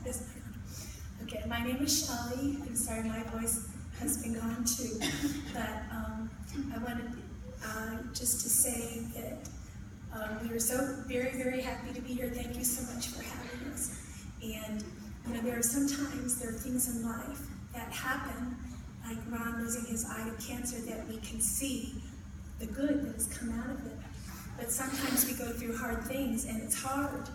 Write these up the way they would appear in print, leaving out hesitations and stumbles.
Yes. Okay, my name is Shelley. I'm sorry my voice has been gone too, but I wanted just to say that we are so very, very happy to be here. Thank you so much for having us. And there are things in life that happen, like Ron losing his eye to cancer, that we can see the good that has come out of it. But sometimes we go through hard things, and it's hard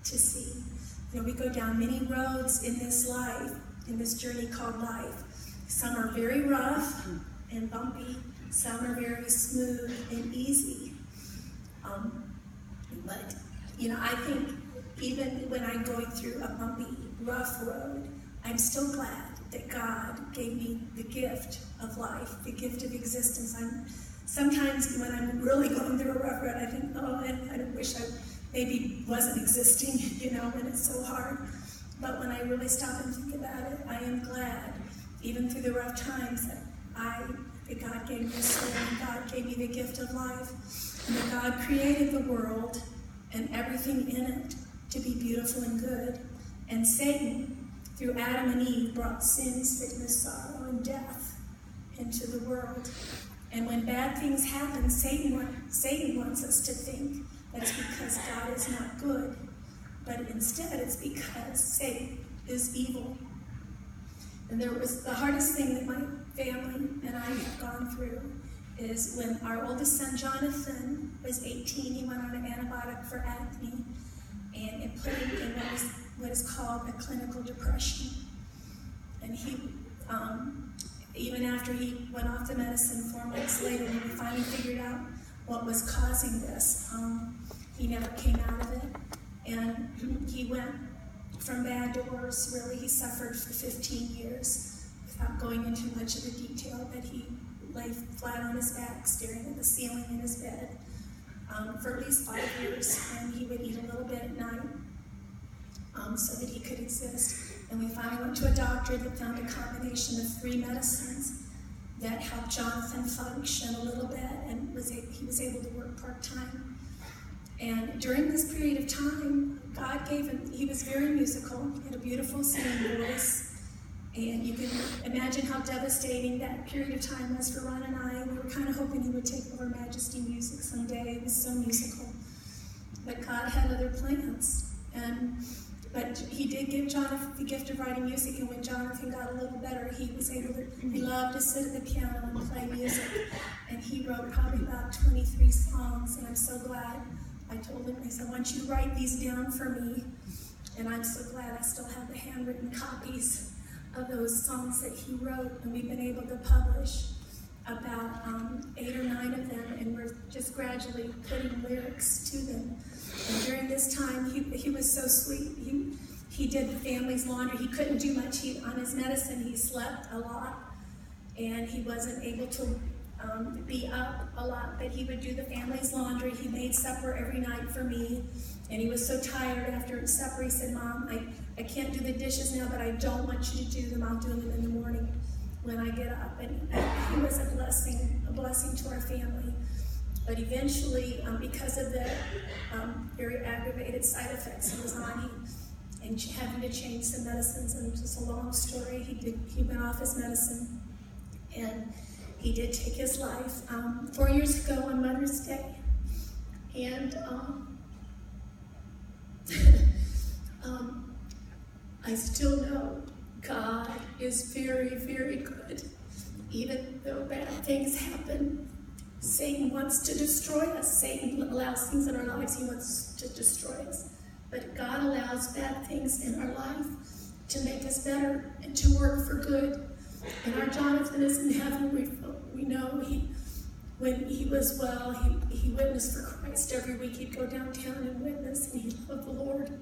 to see. We go down many roads in this life, in this journey called life. Some are very rough and bumpy. Some are very smooth and easy. But I think even when I'm going through a bumpy, rough road, I'm still glad that God gave me the gift of life, the gift of existence. Sometimes when I'm really going through a rough road, I think, I wish I maybe wasn't existing, when it's so hard. But when I really stop and think about it, I am glad, even through the rough times, that God gave me a soul, and God gave me the gift of life, and that God created the world and everything in it to be beautiful and good. And Satan, through Adam and Eve, brought sin, sickness, sorrow, and death into the world. And when bad things happen, Satan wants us to think that it's because God is not good, but instead it's because Satan is evil. And the hardest thing that my family and I have gone through is when our oldest son, Jonathan, was 18, he went on an antibiotic for acne, and it put him in what is called a clinical depression. And he, even after he went off the medicine 4 months later, when we finally figured out what was causing this, he never came out of it. And he went from bad to worse, really. He suffered for 15 years, without going into much of the detail, but he lay flat on his back, staring at the ceiling in his bed for at least 5 years, and he would eat a little bit at night so that he could exist. And we finally went to a doctor that found a combination of 3 medicines that helped Jonathan function a little bit, and he was able to work part-time. And during this period of time, God gave him, he was very musical, he had a beautiful singing voice, and you can imagine how devastating that period of time was for Ron and I. We were kind of hoping he would take over Majesty Music someday. It was so musical. But God had other plans. But he did give Jonathan the gift of writing music, and when Jonathan got a little better, he loved to sit at the piano and play music. And he wrote probably about 23 songs, and I'm so glad. I told him, I said, I want you to write these down for me. And I'm so glad I still have the handwritten copies of those songs that he wrote, and we've been able to publish about 8 or 9 of them, and we're just gradually putting lyrics to them. And during this time, he was so sweet. He did the family's laundry. He couldn't do much. On his medicine, he slept a lot, and he wasn't able to be up a lot, but he would do the family's laundry. He made supper every night for me, and he was so tired after supper. He said, Mom, I can't do the dishes now, but I don't want you to do them. I'll do them in the morning when I get up. And he was a blessing to our family. But eventually, because of the very aggravated side effects he was on, and having to change some medicines, and it's just a long story, he went off his medicine, and he did take his life 4 years ago on Mother's Day. And I still know God is very, very good. Even though bad things happen, Satan wants to destroy us. Satan allows things in our lives, he wants to destroy us. But God allows bad things in our life to make us better and to work for good. And our Jonathan is in heaven. We know when he was well, he witnessed for Christ every week. He'd go downtown and witness, and he loved the Lord.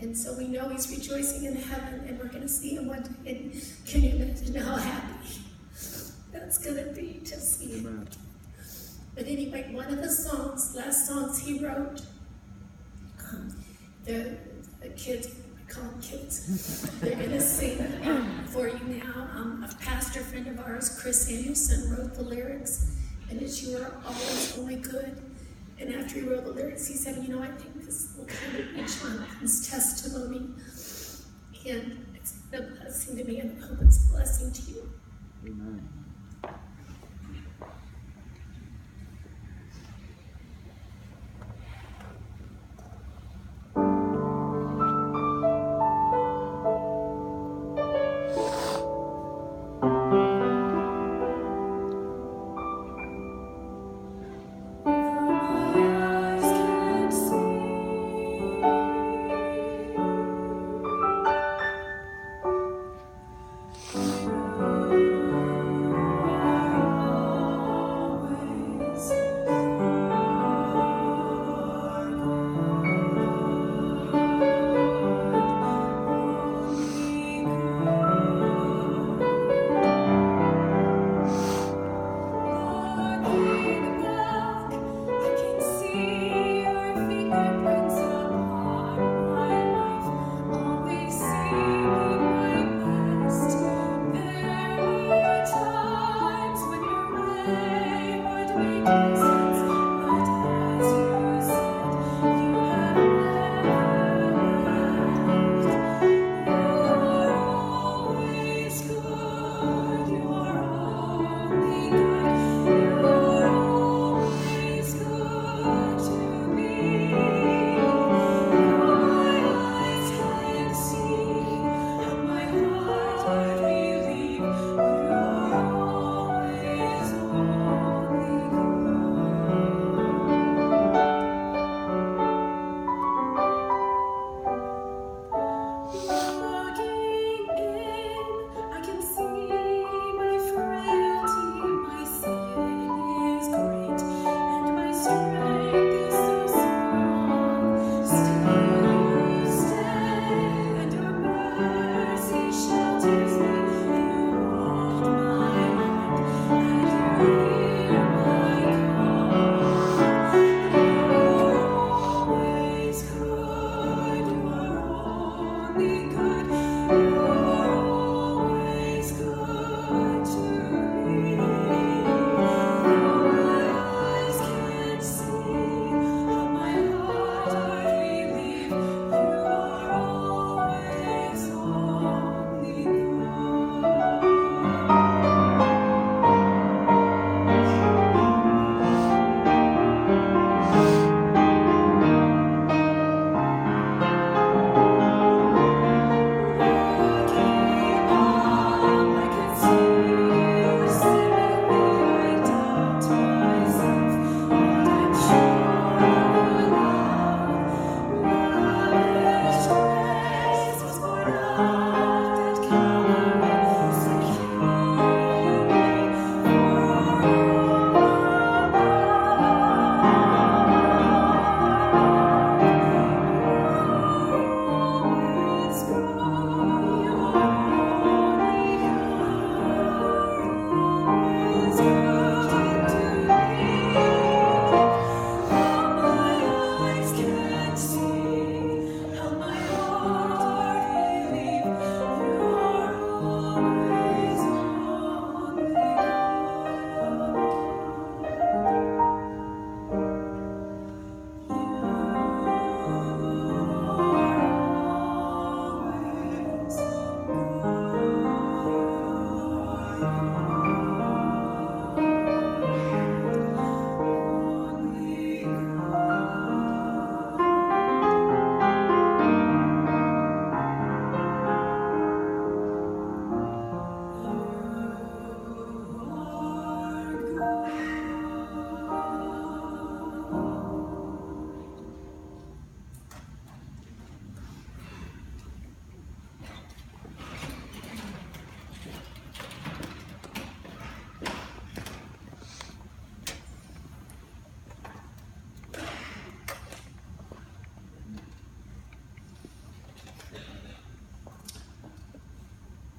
And so we know he's rejoicing in heaven, and we're going to see him one day. And can you imagine how happy that's going to be to see him? But anyway, one of the last songs he wrote, the kids, I call them kids, they're going to sing for you now. A pastor friend of ours, Chris Anderson, wrote the lyrics, and it's "You Are Always Only Good." And after he wrote the lyrics, he said, you know, I think this will kind of be Jonathan's testimony. And it's been a blessing to me, and I hope it's a blessing to you. Amen.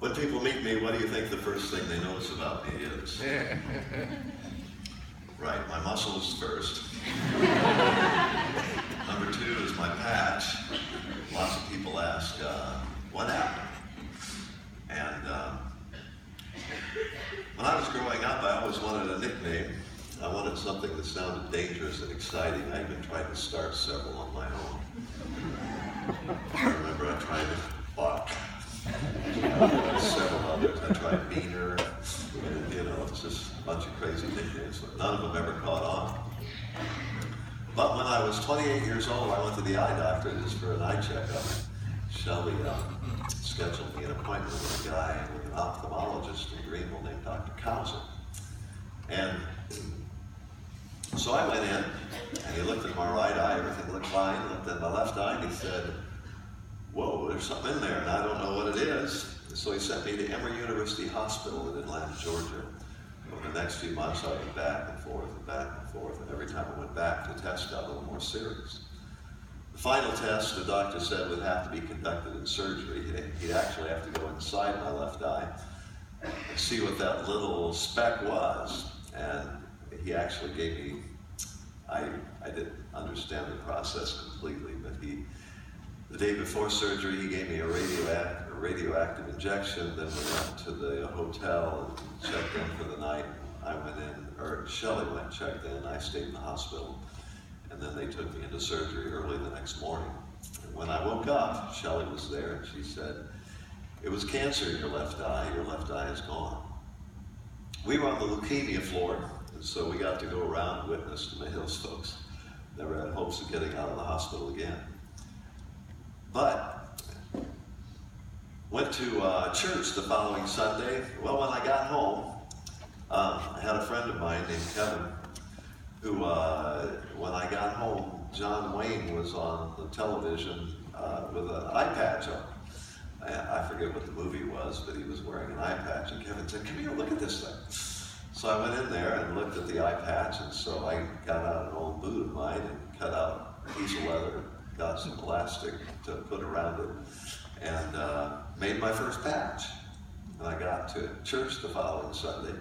When people meet me, what do you think the first thing they notice about me is? Right, my muscles first. Number two is my patch. Lots of people ask, what happened? And when I was growing up, I always wanted a nickname. I wanted something that sounded dangerous. dangerous and exciting. I even tried to start several on my own. I remember I tried Buck, several others. I tried Meaner, and, you know, it's just a bunch of crazy nicknames. None of them ever caught on. But when I was 28 years old, I went to the eye doctor just for an eye checkup. Shelley scheduled me an appointment with a guy, with an ophthalmologist in Greenville named Dr. Kauser. And so I went in, and he looked at my right eye, everything looked fine. He looked at my left eye, and he said, "Whoa, there's something in there, and I don't know what it is." So he sent me to Emory University Hospital in Atlanta, Georgia. Over the next few months, I went back and forth and back and forth, and every time I went back, the test got a little more serious. The final test, the doctor said, would have to be conducted in surgery. He'd actually have to go inside my left eye and see what that little speck was. And he actually gave me, I didn't understand the process completely, but the day before surgery, he gave me a radioactive injection, then we went to the hotel and checked in for the night. I went in, or Shelley went and checked in, I stayed in the hospital. And then they took me into surgery early the next morning. And when I woke up, Shelley was there, and she said, "It was cancer in your left eye is gone." We were on the leukemia floor, and so we got to go around and witness to the Hills folks. Never had hopes of getting out of the hospital again. But went to church the following Sunday. Well, when I got home, I had a friend of mine named Kevin, who, when I got home, John Wayne was on the television with an eye patch on. I forget what the movie was, but he was wearing an eye patch, and Kevin said, "Come here, look at this thing." So I went in there and looked at the eye patch, and so I got out an old boot of mine and cut out a piece of leather, got some elastic to put around it, and made my first patch. And I got to church the following Sunday,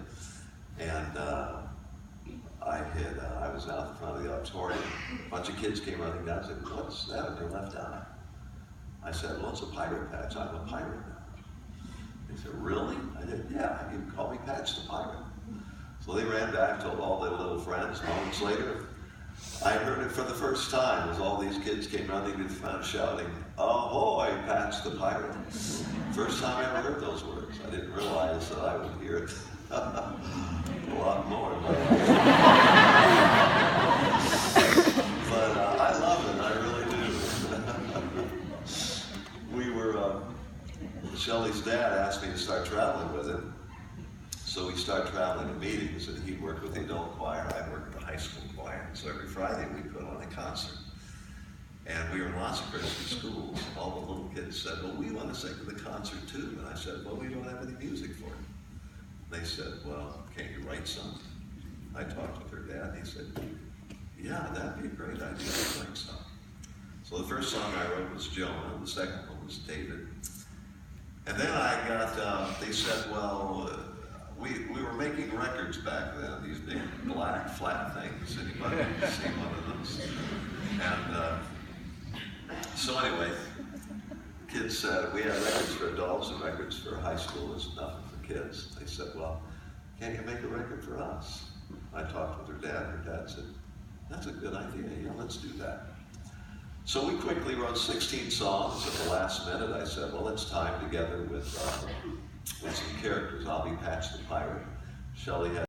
and I was out in front of the auditorium. A bunch of kids came running down and said, "What's that on your left eye?" I said, "Well, it's a pirate patch. I'm a pirate now." They said, "Really?" I said, "Yeah, you can call me Patch the Pirate." So they ran back, told all their little friends. Moments later, I heard it for the first time as all these kids came running to the front shouting, "Ahoy, Patch the Pirate." First time I ever heard those words. I didn't realize that I would hear it a lot more. But I love it, I really do. Shelley's dad asked me to start traveling with him. So we started traveling to meetings, and he worked with the adult choir, I worked with the high school choir. So every Friday we put on a concert. And we were in lots of Christian schools. All the little kids said, "Well, we want to sing to the concert too." And I said, "Well, we don't have any music for it." They said, "Well, can't you write something?" I talked with her dad, and he said, "Yeah, that'd be a great idea to write something." So the first song I wrote was Jonah, the second one was David. And then I got, they said, well, we were making records back then, these big black flat things. Anybody seen one of those? And so anyway, kids said, we have records for adults and records for high school, there's nothing for kids. They said, well, can't you make a record for us? I talked with her dad said, that's a good idea, yeah, let's do that. So we quickly wrote 16 songs. At the last minute, I said, well, let's tie them together with some characters. I'll be Patch the Pirate. Shelley had